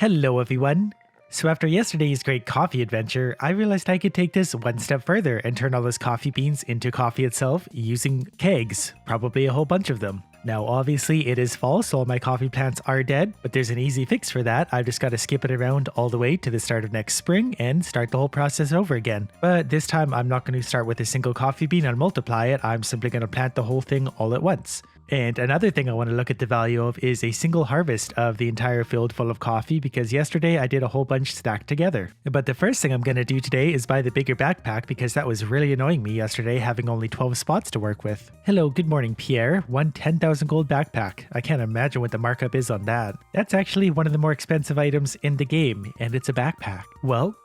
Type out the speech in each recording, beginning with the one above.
Hello everyone! So after yesterday's great coffee adventure, I realized I could take this one step further and turn all those coffee beans into coffee itself using kegs, probably a whole bunch of them. Now obviously it is fall, so all my coffee plants are dead, but there's an easy fix for that. I've just got to skip it around all the way to the start of next spring and start the whole process over again. But this time I'm not going to start with a single coffee bean and multiply it, I'm simply going to plant the whole thing all at once. And another thing I want to look at the value of is a single harvest of the entire field full of coffee, because yesterday I did a whole bunch stacked together. But the first thing I'm going to do today is buy the bigger backpack, because that was really annoying me yesterday having only 12 spots to work with. Hello, good morning Pierre. One 10,000 gold backpack. I can't imagine what the markup is on that. That's actually one of the more expensive items in the game, and it's a backpack. Well,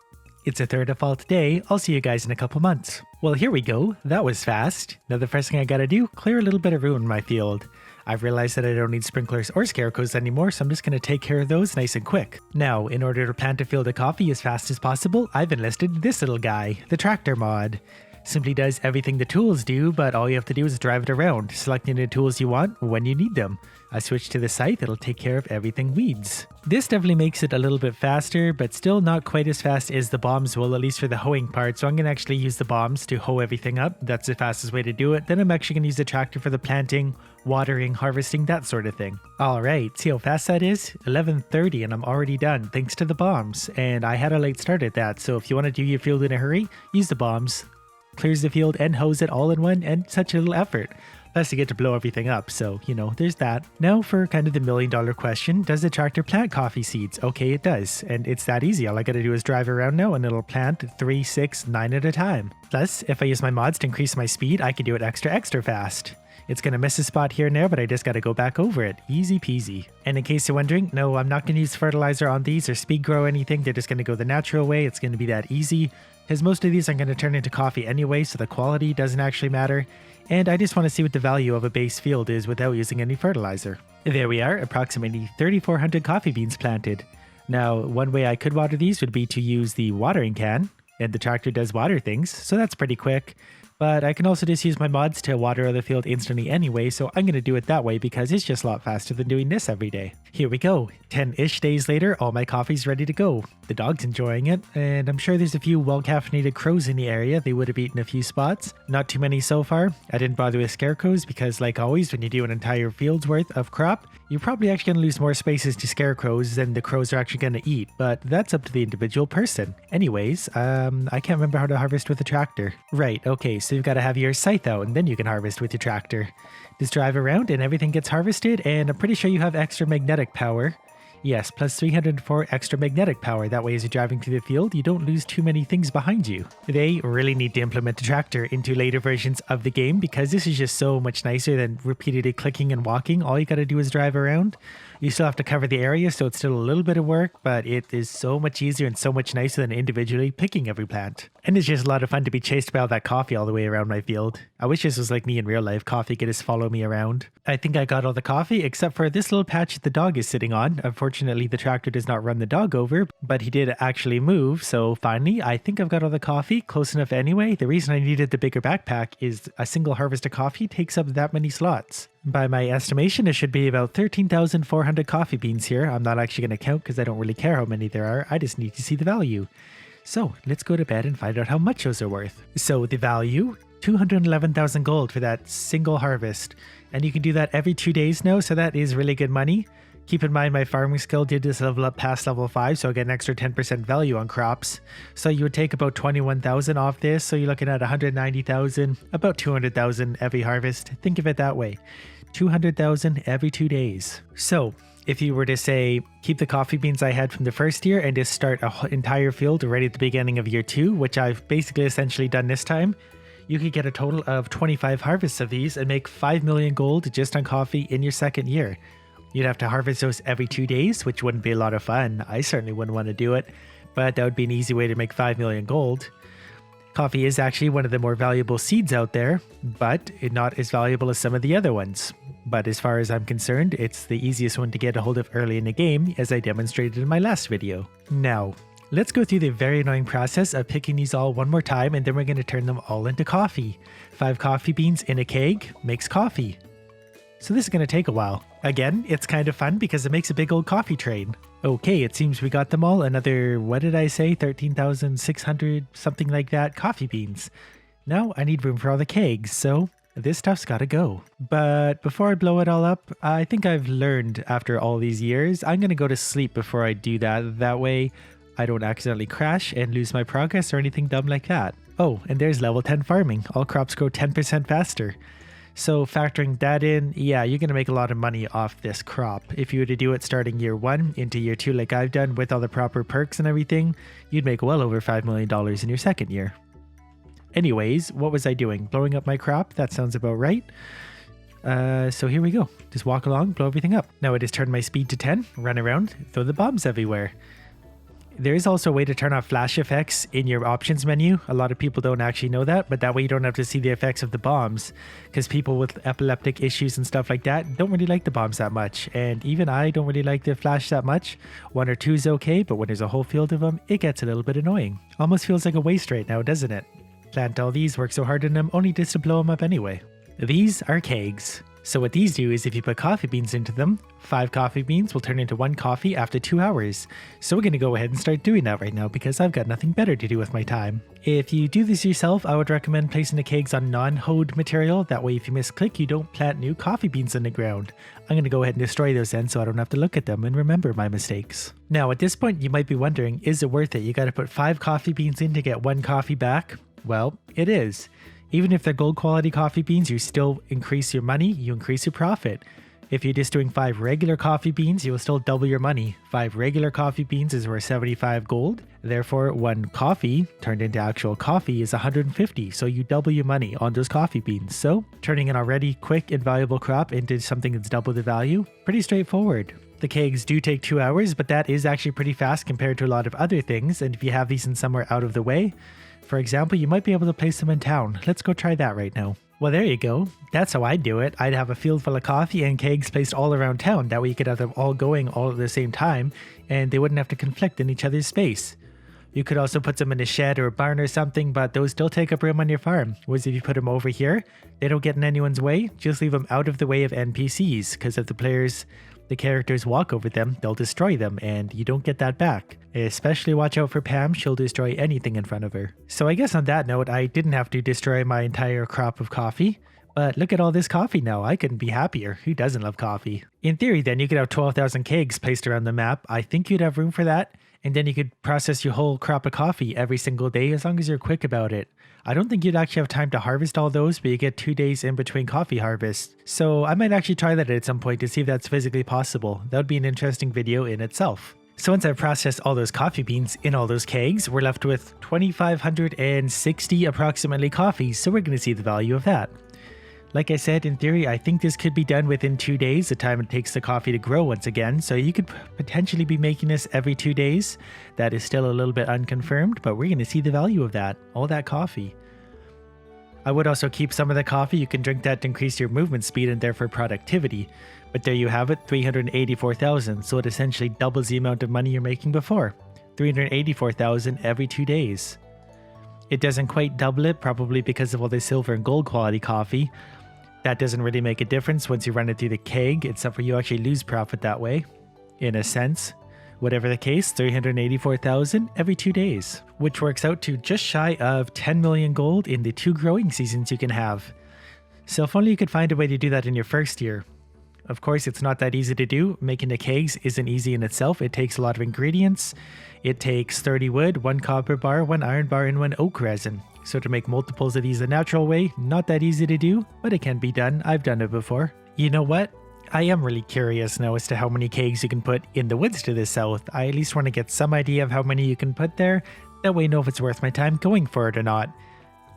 it's a third default day. I'll see you guys in a couple months. Well, here we go. That was fast. Now the first thing I gotta do, clear a little bit of ruin in my field. I've realized that I don't need sprinklers or scarecrows anymore, so I'm just gonna take care of those nice and quick. Now, in order to plant a field of coffee as fast as possible, I've enlisted this little guy, the tractor mod. Simply does everything the tools do, but all you have to do is drive it around, selecting the tools you want when you need them. I switch to the scythe, it'll take care of everything weeds. This definitely makes it a little bit faster, but still not quite as fast as the bombs will, at least for the hoeing part, so I'm going to actually use the bombs to hoe everything up. That's the fastest way to do it. Then I'm actually going to use the tractor for the planting, watering, harvesting, that sort of thing. Alright, see how fast that is? 11:30 and I'm already done, thanks to the bombs. And I had a late start at that, so if you want to do your field in a hurry, use the bombs. Clears the field and hoes it all in one, and such a little effort. Plus you get to blow everything up, so, you know, there's that. Now for kind of the $1,000,000 question, does the tractor plant coffee seeds? Okay, it does, and it's that easy. All I gotta do is drive around now and it'll plant 3, 6, 9 at a time. Plus, if I use my mods to increase my speed, I can do it extra fast. It's gonna miss a spot here and there, but I just gotta go back over it. Easy peasy. And in case you're wondering, no, I'm not gonna use fertilizer on these or speed grow anything. They're just gonna go the natural way. It's gonna be that easy, because most of these are gonna turn into coffee anyway, so the quality doesn't actually matter. And I just want to see what the value of a base field is without using any fertilizer. There we are, approximately 3,400 coffee beans planted. Now, one way I could water these would be to use the watering can, and the tractor does water things, so that's pretty quick. But I can also just use my mods to water the field instantly anyway, so I'm going to do it that way because it's just a lot faster than doing this every day. Here we go. 10-ish days later, all my coffee's ready to go. The dog's enjoying it, and I'm sure there's a few well-caffeinated crows in the area. They would have eaten a few spots. Not too many so far. I didn't bother with scarecrows because, like always, when you do an entire field's worth of crop, you're probably actually going to lose more spaces to scarecrows than the crows are actually going to eat, but that's up to the individual person. Anyways, I can't remember how to harvest with a tractor. Right, okay, so you've got to have your scythe out and then you can harvest with your tractor. Just drive around and everything gets harvested, and I'm pretty sure you have extra magnetic power. Yes, plus 304 extra magnetic power. That way as you're driving through the field, you don't lose too many things behind you. They really need to implement the tractor into later versions of the game, because this is just so much nicer than repeatedly clicking and walking. All you gotta do is drive around. You still have to cover the area, so it's still a little bit of work, but it is so much easier and so much nicer than individually picking every plant. And it's just a lot of fun to be chased by all that coffee all the way around my field. I wish this was like me in real life. Coffee could just follow me around. I think I got all the coffee except for this little patch that the dog is sitting on. Unfortunately, the tractor does not run the dog over, but he did actually move, so finally, I think I've got all the coffee, close enough anyway. The reason I needed the bigger backpack is a single harvest of coffee takes up that many slots. By my estimation, it should be about 13,400 coffee beans here. I'm not actually going to count because I don't really care how many there are. I just need to see the value. So let's go to bed and find out how much those are worth. So the value, 211,000 gold for that single harvest. And you can do that every 2 days now, so that is really good money. Keep in mind my farming skill did just level up past level 5, so I get an extra 10% value on crops. So you would take about 21,000 off this, so you're looking at 190,000, about 200,000 every harvest. Think of it that way. 200,000 every 2 days. So if you were to say, keep the coffee beans I had from the first year and just start an entire field ready at the beginning of year 2, which I've basically essentially done this time, you could get a total of 25 harvests of these and make 5 million gold just on coffee in your second year. You'd have to harvest those every 2 days, which wouldn't be a lot of fun. I certainly wouldn't want to do it, but that would be an easy way to make 5 million gold. Coffee is actually one of the more valuable seeds out there, but not as valuable as some of the other ones. But as far as I'm concerned, it's the easiest one to get a hold of early in the game, as I demonstrated in my last video. Now, let's go through the very annoying process of picking these all one more time, and then we're going to turn them all into coffee. 5 coffee beans in a keg makes coffee. So this is going to take a while. Again, it's kind of fun because it makes a big old coffee train. Okay, it seems we got them all. Another, what did I say? 13,600, something like that, coffee beans. Now I need room for all the kegs, so this stuff's gotta go. But before I blow it all up, I think I've learned after all these years, I'm gonna go to sleep before I do that. That way I don't accidentally crash and lose my progress or anything dumb like that. Oh, and there's level 10 farming. All crops grow 10% faster. So factoring that in, yeah, you're going to make a lot of money off this crop. If you were to do it starting year 1 into year 2 like I've done with all the proper perks and everything, you'd make well over $5 million in your second year. Anyways, what was I doing? Blowing up my crop? That sounds about right. So here we go. Just walk along, blow everything up. Now I just turn my speed to 10, run around, throw the bombs everywhere. There is also a way to turn off flash effects in your options menu. A lot of people don't actually know that, but that way you don't have to see the effects of the bombs, because people with epileptic issues and stuff like that don't really like the bombs that much. And even I don't really like the flash that much. 1 or 2 is okay, but when there's a whole field of them, it gets a little bit annoying. Almost feels like a waste right now, doesn't it? Plant all these, work so hard on them, only just to blow them up anyway. These are kegs. So what these do is if you put coffee beans into them, 5 coffee beans will turn into 1 coffee after 2 hours. So we're going to go ahead and start doing that right now because I've got nothing better to do with my time. If you do this yourself, I would recommend placing the kegs on non-hoed material. That way if you misclick, you don't plant new coffee beans in the ground. I'm going to go ahead and destroy those then so I don't have to look at them and remember my mistakes. Now at this point you might be wondering, is it worth it? You got to put 5 coffee beans in to get 1 coffee back? Well, it is. Even if they're gold quality coffee beans, you still increase your money, you increase your profit. If you're just doing 5 regular coffee beans, you will still double your money. 5 regular coffee beans is worth 75 gold. Therefore, 1 coffee turned into actual coffee is 150. So you double your money on those coffee beans. So turning an already quick and valuable crop into something that's double the value, pretty straightforward. The kegs do take 2 hours, but that is actually pretty fast compared to a lot of other things. And if you have these in somewhere out of the way, for example, you might be able to place them in town. Let's go try that right now. Well, there you go. That's how I'd do it. I'd have a field full of coffee and kegs placed all around town. That way you could have them all going all at the same time and they wouldn't have to conflict in each other's space. You could also put them in a shed or a barn or something, but those still take up room on your farm. Whereas if you put them over here, they don't get in anyone's way. Just leave them out of the way of NPCs, because if the characters walk over them, they'll destroy them, and you don't get that back. Especially watch out for Pam, she'll destroy anything in front of her. So I guess on that note, I didn't have to destroy my entire crop of coffee. But look at all this coffee now, I couldn't be happier. Who doesn't love coffee? In theory then, you could have 12,000 kegs placed around the map. I think you'd have room for that. And then you could process your whole crop of coffee every single day as long as you're quick about it. I don't think you'd actually have time to harvest all those, but you get 2 days in between coffee harvests. So I might actually try that at some point to see if that's physically possible. That would be an interesting video in itself. So once I've processed all those coffee beans in all those kegs, we're left with 2,560 approximately coffees, so we're going to see the value of that. Like I said, in theory, I think this could be done within 2 days, the time it takes the coffee to grow once again. So you could potentially be making this every 2 days. That is still a little bit unconfirmed, but we're going to see the value of that, all that coffee. I would also keep some of the coffee. You can drink that to increase your movement speed and therefore productivity. But there you have it, 384,000. So it essentially doubles the amount of money you're making before. 384,000 every 2 days. It doesn't quite double it, probably because of all the silver and gold quality coffee. That doesn't really make a difference once you run it through the keg, except for you actually lose profit that way, in a sense. Whatever the case, 384,000 every 2 days, which works out to just shy of 10 million gold in the 2 growing seasons you can have. So if only you could find a way to do that in your first year. Of course, it's not that easy to do. Making the kegs isn't easy in itself. It takes a lot of ingredients. It takes 30 wood, 1 copper bar, 1 iron bar, and 1 oak resin. So to make multiples of these the natural way, not that easy to do, but it can be done. I've done it before. You know what? I am really curious now as to how many kegs you can put in the woods to the south. I at least want to get some idea of how many you can put there. That way I know if it's worth my time going for it or not.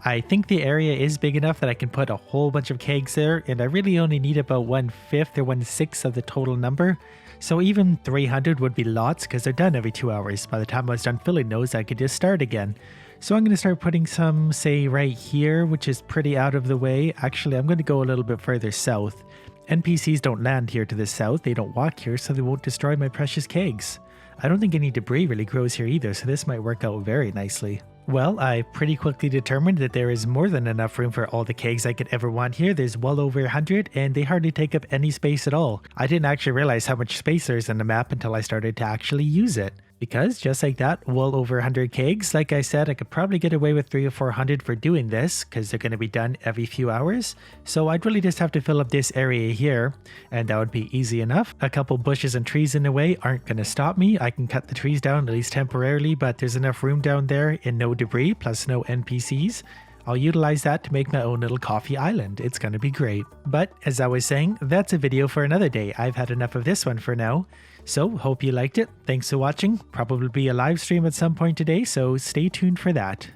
I think the area is big enough that I can put a whole bunch of kegs there, and I really only need about 1/5 or 1/6 of the total number. So even 300 would be lots because they're done every 2 hours. By the time I was done filling those, I could just start again. So I'm going to start putting some, say, right here, which is pretty out of the way. Actually, I'm going to go a little bit further south. NPCs don't land here to the south. They don't walk here, so they won't destroy my precious kegs. I don't think any debris really grows here either, so this might work out very nicely. Well, I pretty quickly determined that there is more than enough room for all the kegs I could ever want here. There's well over 100, and they hardly take up any space at all. I didn't actually realize how much space there's in the map until I started to actually use it. Because just like that, well over 100 kegs, like I said, I could probably get away with 300 or 400 for doing this, because they're going to be done every few hours. So I'd really just have to fill up this area here, and that would be easy enough. A couple bushes and trees in the way aren't going to stop me. I can cut the trees down, at least temporarily, but there's enough room down there and no debris, plus no NPCs. I'll utilize that to make my own little coffee island. It's going to be great. But as I was saying, that's a video for another day. I've had enough of this one for now. So hope you liked it. Thanks for watching. Probably be a live stream at some point today, so stay tuned for that.